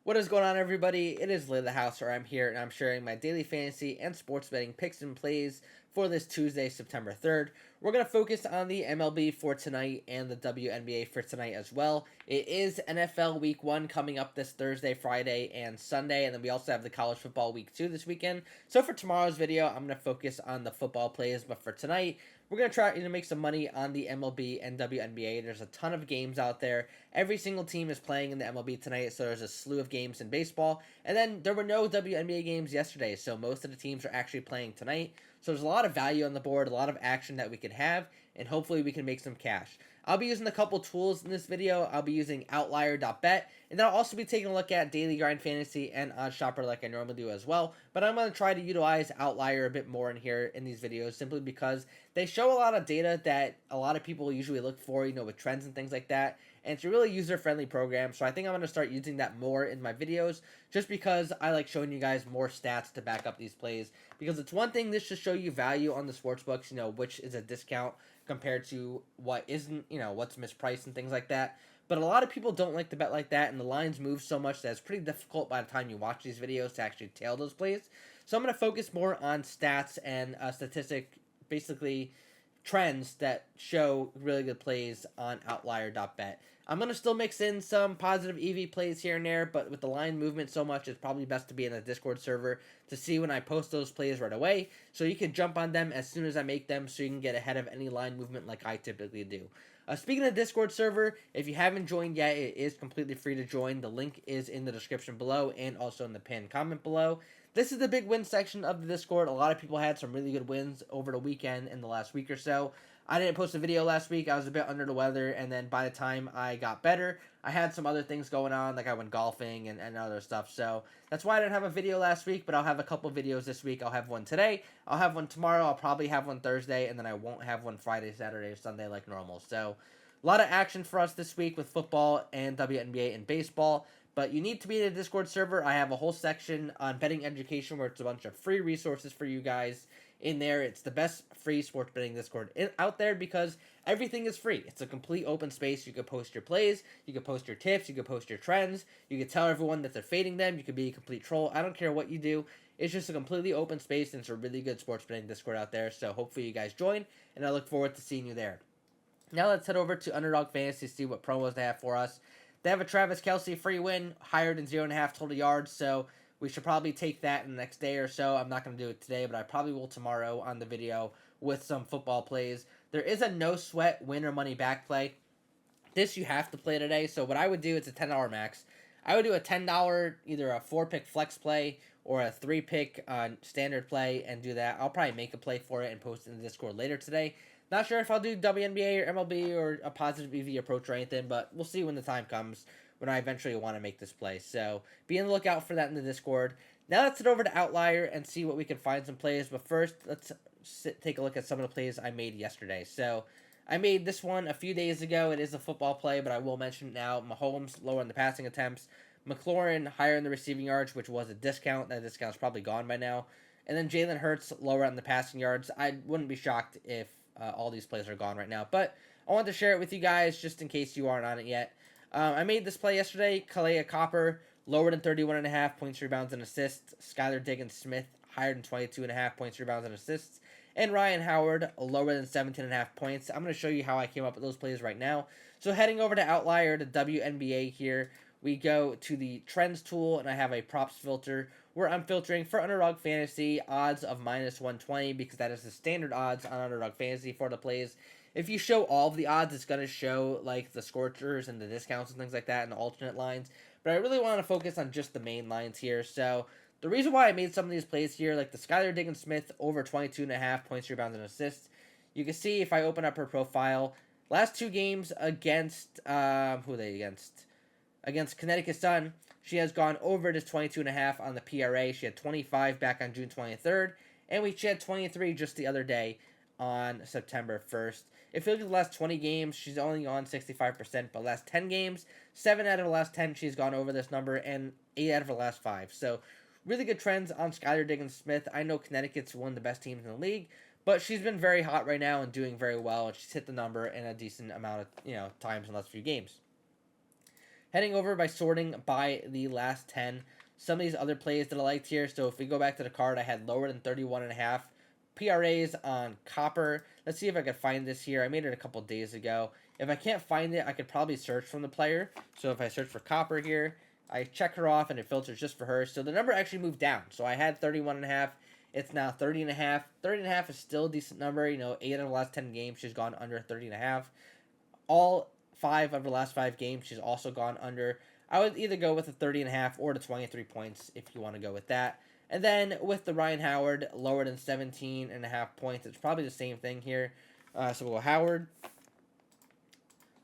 What is going on, everybody? It is Lay the House, where I'm here and I'm sharing my daily fantasy and sports betting picks and plays for this Tuesday, September 3rd. We're going to focus on the MLB for tonight and the WNBA for tonight as well. It is NFL Week 1 coming up this Thursday, Friday, and Sunday, and then we also have the College Football Week 2 this weekend. So for tomorrow's video, I'm going to focus on the football plays, but for tonight, we're going to try to make some money on the MLB and WNBA. There's a ton of games out there. Every single team is playing in the MLB tonight, so there's a slew of games in baseball. And then there were no WNBA games yesterday, so most of the teams are actually playing tonight. So there's a lot of value on the board, a lot of action that we could have, and hopefully we can make some cash. I'll be using a couple tools in this video. I'll be using Outlier.bet, and then I'll also be taking a look at Daily Grind Fantasy and OddsShopper like I normally do as well. But I'm going to try to utilize Outlier a bit more in here in these videos simply because they show a lot of data that a lot of people usually look for, with trends and things like that. And it's a really user-friendly program, so I think I'm going to start using that more in my videos just because I like showing you guys more stats to back up these plays. Because it's one thing this should show you value on the sports books, which is a discount compared to what isn't, what's mispriced and things like that. But a lot of people don't like to bet like that, and the lines move so much that it's pretty difficult by the time you watch these videos to actually tail those plays. So I'm going to focus more on stats and statistic, basically trends that show really good plays on Outlier.bet. I'm going to still mix in some positive EV plays here and there, but with the line movement so much, it's probably best to be in a Discord server to see when I post those plays right away, so you can jump on them as soon as I make them so you can get ahead of any line movement like I typically do. Speaking of Discord server, if you haven't joined yet, it is completely free to join. The link is in the description below and also in the pinned comment below. This is the big win section of the Discord. A lot of people had some really good wins over the weekend in the last week or so. I didn't post a video last week. I was a bit under the weather, and then by the time I got better, I had some other things going on, like I went golfing and other stuff. So that's why I didn't have a video last week, but I'll have a couple videos this week. I'll have one today. I'll have one tomorrow. I'll probably have one Thursday, and then I won't have one Friday, Saturday, or Sunday like normal. So a lot of action for us this week with football and WNBA and baseball. But you need to be in a Discord server. I have a whole section on betting education where it's a bunch of free resources for you guys in there. It's the best free sports betting Discord out there because everything is free. It's a complete open space. You can post your plays, you can post your tips, you can post your trends, you can tell everyone that they're fading them, you can be a complete troll. I don't care what you do. It's just a completely open space, and it's a really good sports betting Discord out there. So hopefully you guys join, and I look forward to seeing you there. Now let's head over to Underdog Fantasy to see what promos they have for us. They have a Travis Kelce free win, higher than 0.5 total yards, so we should probably take that in the next day or so. I'm not going to do it today, but I probably will tomorrow on the video with some football plays. There is a no sweat win or money back play. This you have to play today, so what I would do, it's a $10 max. I would do a $10, either a 4-pick flex play or a 3-pick standard play and do that. I'll probably make a play for it and post it in the Discord later today. Not sure if I'll do WNBA or MLB or a positive EV approach or anything, but we'll see when the time comes when I eventually want to make this play. So be on the lookout for that in the Discord. Now let's head over to Outlier and see what we can find some plays. But first, let's take a look at some of the plays I made yesterday. So I made this one a few days ago. It is a football play, but I will mention it now. Mahomes lower in the passing attempts. McLaurin higher in the receiving yards, which was a discount. That discount's probably gone by now. And then Jalen Hurts lower on the passing yards. I wouldn't be shocked if all these plays are gone right now. But I wanted to share it with you guys just in case you aren't on it yet. I made this play yesterday. Kalea Copper, lower than 31.5 points, rebounds, and assists. Skylar Diggins-Smith, higher than 22.5 points, rebounds, and assists. And Ryan Howard, lower than 17.5 points. I'm going to show you how I came up with those plays right now. So heading over to Outlier, to WNBA here, we go to the Trends tool, and I have a props filter where I'm filtering for Underdog Fantasy odds of -120 because that is the standard odds on Underdog Fantasy for the plays. If you show all of the odds, it's going to show like the scorchers and the discounts and things like that and the alternate lines. But I really want to focus on just the main lines here. So the reason why I made some of these plays here, like the Skylar Diggins-Smith over 22.5 points, rebounds, and assists, you can see if I open up her profile, last two games against, who are they against? Against Connecticut Sun, she has gone over this 22.5 on the PRA. She had 25 back on June 23rd, and she had 23 just the other day on September 1st. If you look at the last 20 games, she's only on 65%, but last 10 games, 7 out of the last 10 she's gone over this number, and 8 out of the last 5. So really good trends on Skylar Diggins-Smith. I know Connecticut's one of the best teams in the league, but she's been very hot right now and doing very well, and she's hit the number in a decent amount of times in the last few games. Heading over by sorting by the last 10. Some of these other plays that I liked here. So if we go back to the card, I had lower than 31.5 PRAs on Copper. Let's see if I could find this here. I made it a couple days ago. If I can't find it, I could probably search from the player. So if I search for Copper here, I check her off and it filters just for her. So the number actually moved down. So I had 31.5. It's now 30.5. 30.5 is still a decent number. 8 of the last 10 games, she's gone under 30.5. All 5 of the last 5 games, she's also gone under. I would either go with the 30.5 or the 23 points if you want to go with that. And then with the Ryan Howard, lower than 17.5 points. It's probably the same thing here. So we'll go Howard,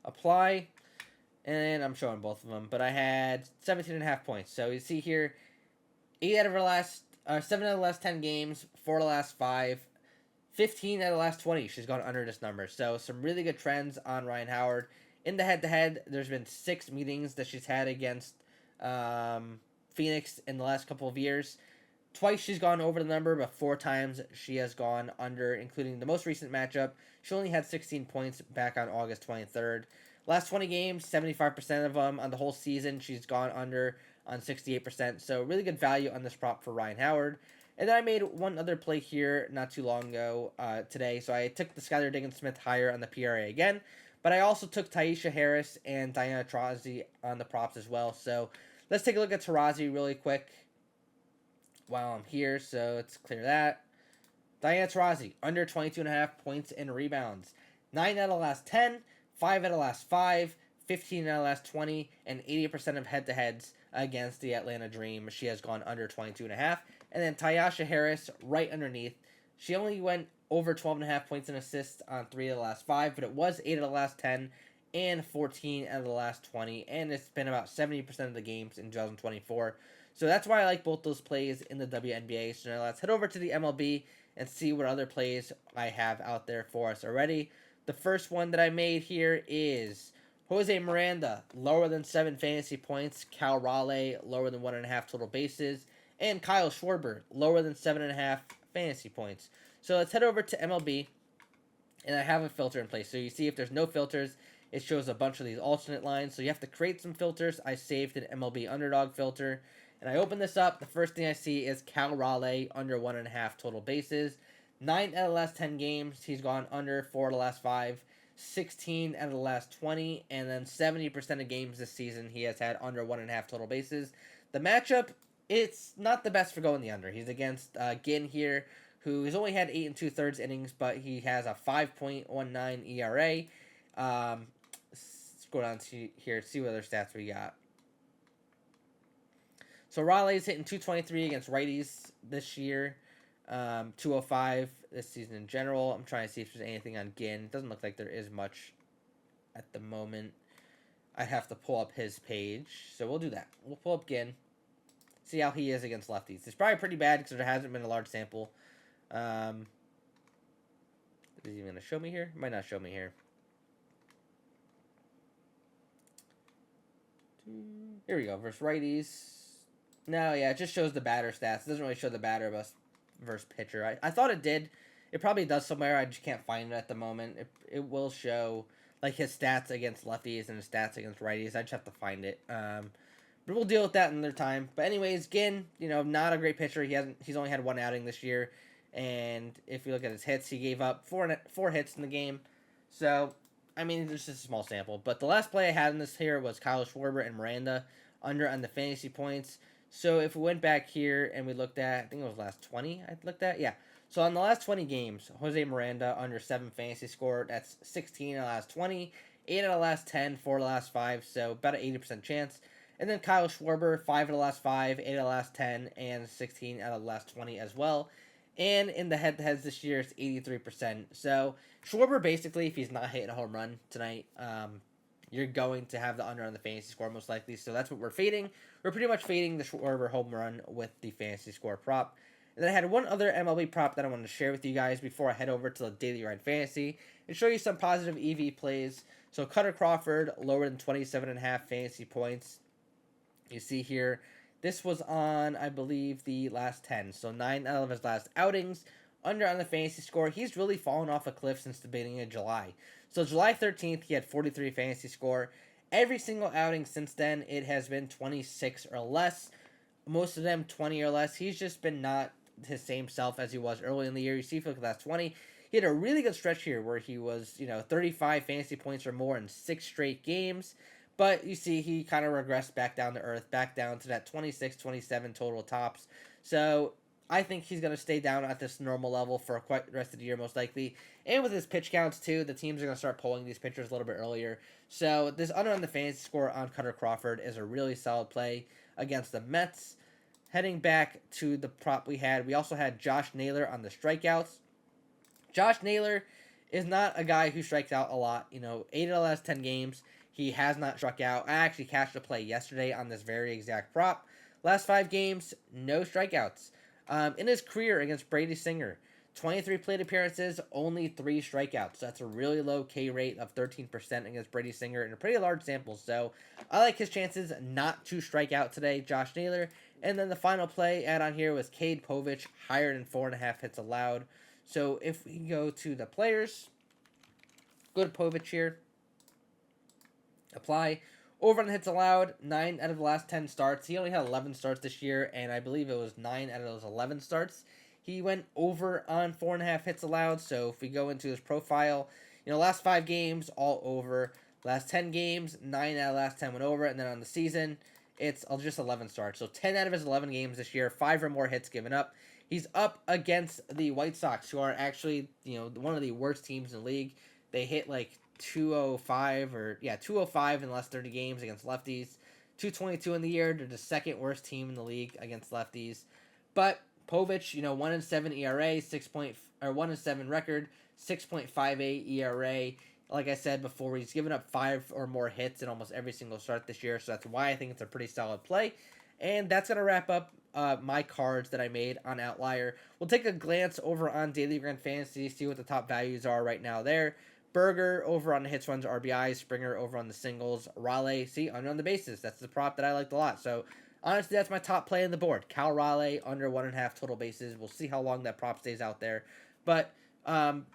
apply, and I'm showing both of them. But I had 17.5 points. So you see here, 7 out of the last 10 games, 4 of the last 5, 15 out of the last 20. She's gone under this number. So some really good trends on Ryan Howard. In the head-to-head, there's been 6 meetings that she's had against Phoenix in the last couple of years. Twice she's gone over the number, but 4 times she has gone under, including the most recent matchup. She only had 16 points back on August 23rd. Last 20 games, 75% of them on the whole season, she's gone under on 68%. So really good value on this prop for Ryan Howard. And then I made one other play here not too long ago today. So I took the Skylar Diggins-Smith higher on the PRA again. But I also took Taisha Harris and Diana Taurasi on the props as well. So let's take a look at Taurasi really quick while I'm here. So let's clear that. Diana Taurasi, under 22.5 points and rebounds. 9 out of the last 10, 5 out of the last 5, 15 out of the last 20, and 80% of head-to-heads against the Atlanta Dream. She has gone under 22.5. And then Taisha Harris right underneath. She only went over 12.5 points and assists on 3 of the last 5, but it was 8 of the last 10 and 14 out of the last 20, and it's been about 70% of the games in 2024. So that's why I like both those plays in the WNBA. So now let's head over to the MLB and see what other plays I have out there for us already. The first one that I made here is Jose Miranda, lower than 7 fantasy points. Cal Raleigh, lower than 1.5 total bases. And Kyle Schwarber, lower than 7.5 fantasy points. So let's head over to MLB, and I have a filter in place. So you see if there's no filters, it shows a bunch of these alternate lines. So you have to create some filters. I saved an MLB Underdog filter, and I open this up. The first thing I see is Cal Raleigh, under 1.5 total bases. 9 out of the last 10 games, he's gone under 4 of the last 5. 16 out of the last 20, and then 70% of games this season he has had under 1.5 total bases. The matchup, it's not the best for going the under. He's against Ginn here, who has only had 8 2/3 innings, but he has a 5.19 ERA. Let's go down to here, see what other stats we got. So Raleigh's hitting 223 against righties this year. 205 this season in general. I'm trying to see if there's anything on Ginn. It doesn't look like there is much at the moment. I'd have to pull up his page, so we'll do that. We'll pull up Ginn, see how he is against lefties. It's probably pretty bad because there hasn't been a large sample. Is he even going to show me here? Might not show me here. Here we go. Versus righties. No, yeah, it just shows the batter stats. It doesn't really show the batter versus pitcher. I thought it did. It probably does somewhere. I just can't find it at the moment. It will show like his stats against lefties and his stats against righties. I just have to find it. But we'll deal with that another time. But anyways, Ginn, not a great pitcher. He's only had 1 outing this year. And if you look at his hits, he gave up four hits in the game. So, I mean, it's just a small sample. But the last play I had in this here was Kyle Schwarber and Miranda under on the fantasy points. So if we went back here and we looked at, I think it was last 20 I looked at. Yeah. So on the last 20 games, Jose Miranda under 7 fantasy score. That's 16 out of the last 20, 8 out of the last 10, 4 out of the last 5. So about an 80% chance. And then Kyle Schwarber, 5 out of the last 5, 8 out of the last 10, and 16 out of the last 20 as well. And in the head-to-heads this year, it's 83%. So Schwarber, basically, if he's not hitting a home run tonight, you're going to have the under on the fantasy score most likely. So that's what we're fading. We're pretty much fading the Schwarber home run with the fantasy score prop. And then I had one other MLB prop that I wanted to share with you guys before I head over to the Daily Ride Fantasy and show you some positive EV plays. So Cutter Crawford, lower than 27.5 fantasy points. You see here, this was on, I believe, the last 10. So 9 out of his last outings, under on the fantasy score. He's really fallen off a cliff since the beginning of July. So July 13th, he had 43 fantasy score. Every single outing since then, it has been 26 or less. Most of them 20 or less. He's just been not his same self as he was early in the year. You see, for the last 20, he had a really good stretch here where he was, 35 fantasy points or more in 6 straight games. But you see, he kind of regressed back down to earth, back down to that 26, 27 total tops. So I think he's going to stay down at this normal level for quite the rest of the year, most likely. And with his pitch counts, too, the teams are going to start pulling these pitchers a little bit earlier. So this under on the fantasy score on Cutter Crawford is a really solid play against the Mets. Heading back to the prop we also had Josh Naylor on the strikeouts. Josh Naylor is not a guy who strikes out a lot. 8 of the last 10 games, he has not struck out. I actually cashed a play yesterday on this very exact prop. Last 5 games, no strikeouts. In his career against Brady Singer, 23 plate appearances, only 3 strikeouts. So that's a really low K rate of 13% against Brady Singer in a pretty large sample. So I like his chances not to strike out today, Josh Naylor. And then the final play add on here was Cade Povich, higher than 4.5 hits allowed. So if we go to the players, go to Povich here, apply. Over on hits allowed, 9 out of the last 10 starts. He only had 11 starts this year, and I believe it was 9 out of those 11 starts. He went over on 4.5 hits allowed. So if we go into his profile, last 5 games, all over. Last 10 games, 9 out of the last 10 went over. And then on the season, it's just 11 starts. So 10 out of his 11 games this year, 5 or more hits given up. He's up against the White Sox, who are actually, one of the worst teams in the league. They hit like 205 in the last 30 games against lefties. 222 in the year. They're the second worst team in the league against lefties. But Povich, 1-7 ERA, 1-7 record, 6.58 ERA. Like I said before, he's given up 5 or more hits in almost every single start this year. So that's why I think it's a pretty solid play. And that's going to wrap up my cards that I made on Outlier. We'll take a glance over on Daily Grand Fantasy, see what the top values are right now there. Berger over on the hits, runs, RBIs. Springer over on the singles. Raleigh, under on the bases. That's the prop that I liked a lot. So honestly, that's my top play on the board. Cal Raleigh under 1.5 total bases. We'll see how long that prop stays out there. But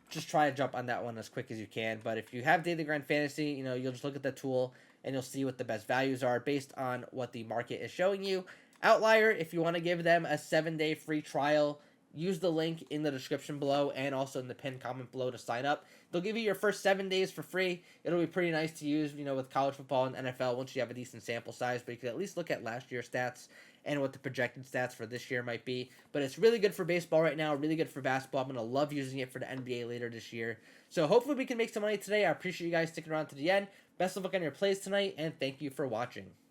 just try to jump on that one as quick as you can. But if you have Daily Grand Fantasy, you'll just look at the tool and you'll see what the best values are based on what the market is showing you. Outlier, if you want to give them a 7-day free trial, use the link in the description below and also in the pinned comment below to sign up. They'll give you your first 7 days for free. It'll be pretty nice to use, with college football and NFL once you have a decent sample size, but you can at least look at last year's stats and what the projected stats for this year might be. But it's really good for baseball right now, really good for basketball. I'm going to love using it for the NBA later this year. So hopefully we can make some money today. I appreciate you guys sticking around to the end. Best of luck on your plays tonight, and thank you for watching.